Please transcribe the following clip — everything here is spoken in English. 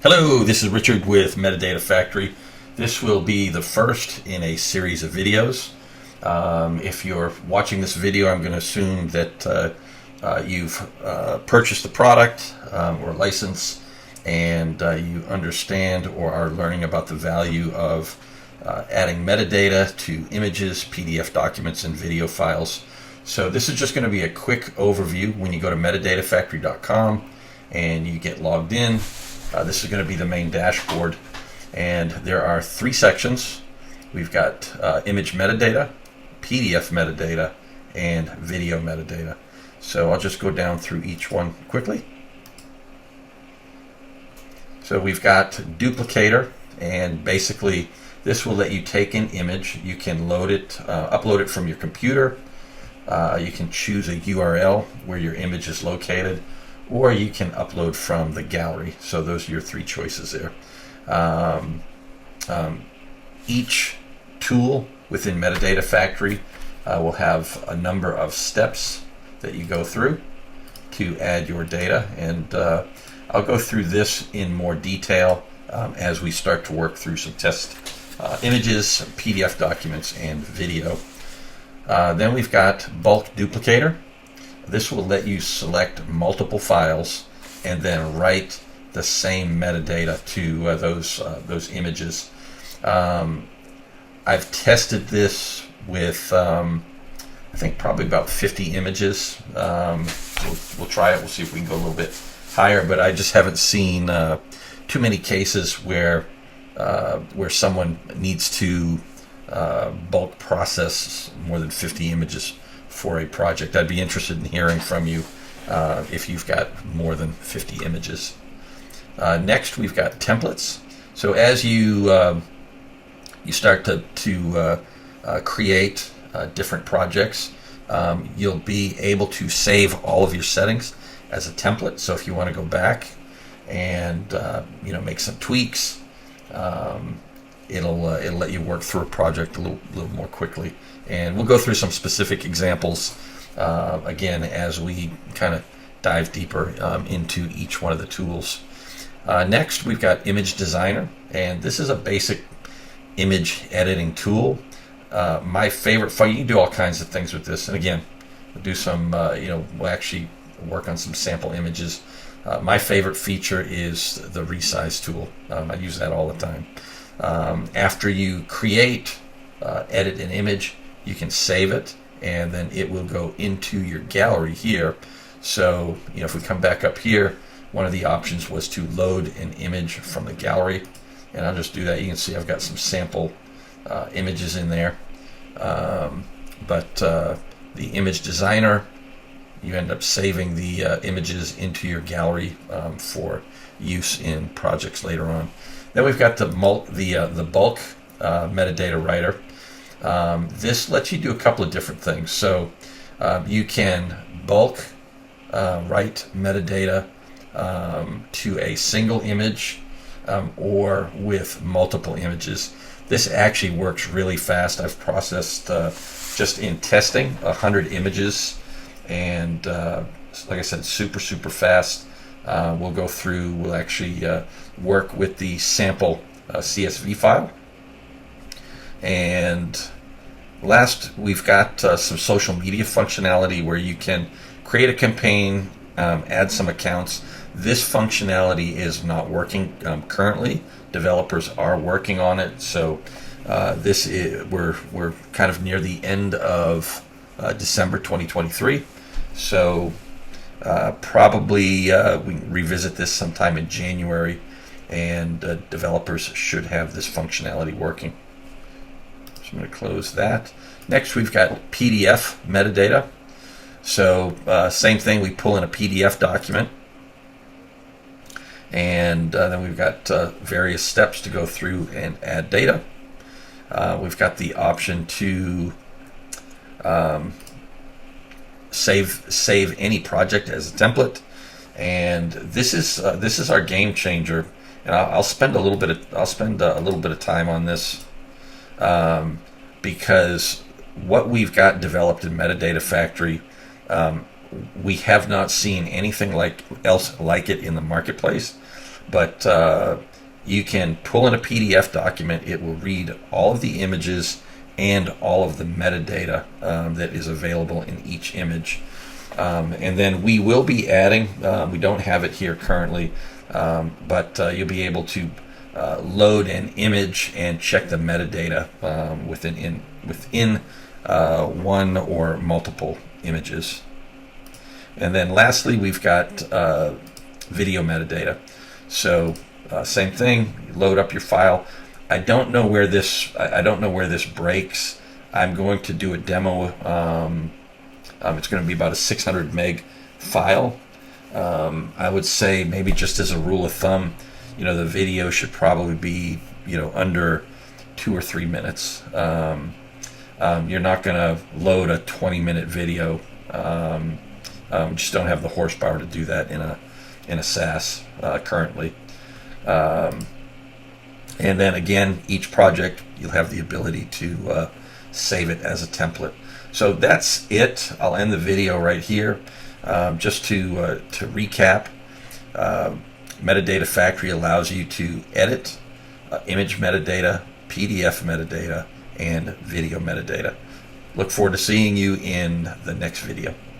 Hello, this is Richard with Metadata Factory. This will be the first in a series of videos. If you're watching this video, I'm going to assume that you've purchased the product or license, and you understand or are learning about the value of adding metadata to images, PDF documents, and video files. So this is just going to be a quick overview. When you go to metadatafactory.com and you get logged in, this is going to be the main dashboard, and there are three sections. We've got image metadata, PDF metadata, and video metadata. So I'll just go down through each one quickly. So we've got duplicator, and basically this will let you take an image. You can load it, upload it from your computer. You can choose a URL where your image is located, or you can upload from the gallery. So those are your three choices there. Each tool within Metadata Factory will have a number of steps that you go through to add your data, and I'll go through this in more detail as we start to work through some test images, PDF documents, and video. Then we've got bulk duplicator. This will let you select multiple files and then write the same metadata to those images. I've tested this with I think probably about 50 images. We'll try it. We'll see if we can go a little bit higher, but I just haven't seen too many cases where someone needs to bulk process more than 50 images for a project. I'd be interested in hearing from you if you've got more than 50 images. Next, we've got templates. So as you start to create different projects, you'll be able to save all of your settings as a template. So if you want to go back and make some tweaks, it'll let you work through a project a little more quickly. And we'll go through some specific examples again as we kind of dive deeper into each one of the tools. Next, we've got Image Designer, and this is a basic image editing tool. My favorite, you can do all kinds of things with this, and again, we'll do some, we'll actually work on some sample images. My favorite feature is the resize tool. I use that all the time. After you create, edit an image, you can save it, and then it will go into your gallery here. So, if we come back up here, one of the options was to load an image from the gallery, and I'll just do that. You can see I've got some sample images in there. But the image designer, you end up saving the images into your gallery for use in projects later on. Then we've got the bulk metadata writer. This lets you do a couple of different things. So you can bulk write metadata to a single image or with multiple images. This actually works really fast. I've processed just in testing 100 images, and like I said, super fast. We'll go through, we'll actually work with the sample CSV file. And last, we've got some social media functionality where you can create a campaign, add some accounts. This functionality is not working currently. Developers are working on it, so we're kind of near the end of December 2023. So probably we can revisit this sometime in January, and developers should have this functionality working. So I'm going to close that. Next, we've got PDF metadata. So same thing, we pull in a PDF document, and then we've got various steps to go through and add data. We've got the option to save any project as a template, and this is our game changer. And I'll spend a little bit of time on this because what we've got developed in Metadata Factory, we have not seen anything else like it in the marketplace. but you can pull in a PDF document. It will read all of the images and all of the metadata that is available in each image. And then we will be adding, we don't have it here currently, but you'll be able to load an image and check the metadata within one or multiple images. And then lastly, we've got video metadata. So same thing, you load up your file. I don't know where this breaks. I'm going to do a demo. It's going to be about a 600 meg file. I would say maybe just as a rule of thumb, the video should probably be under 2 or 3 minutes. You're not going to load a 20-minute video. Just don't have the horsepower to do that in a SaaS currently. And then again, each project you'll have the ability to save it as a template. So that's it. I'll end the video right here. Just to recap, Metadata Factory allows you to edit image metadata, PDF metadata, and video metadata. Look forward to seeing you in the next video.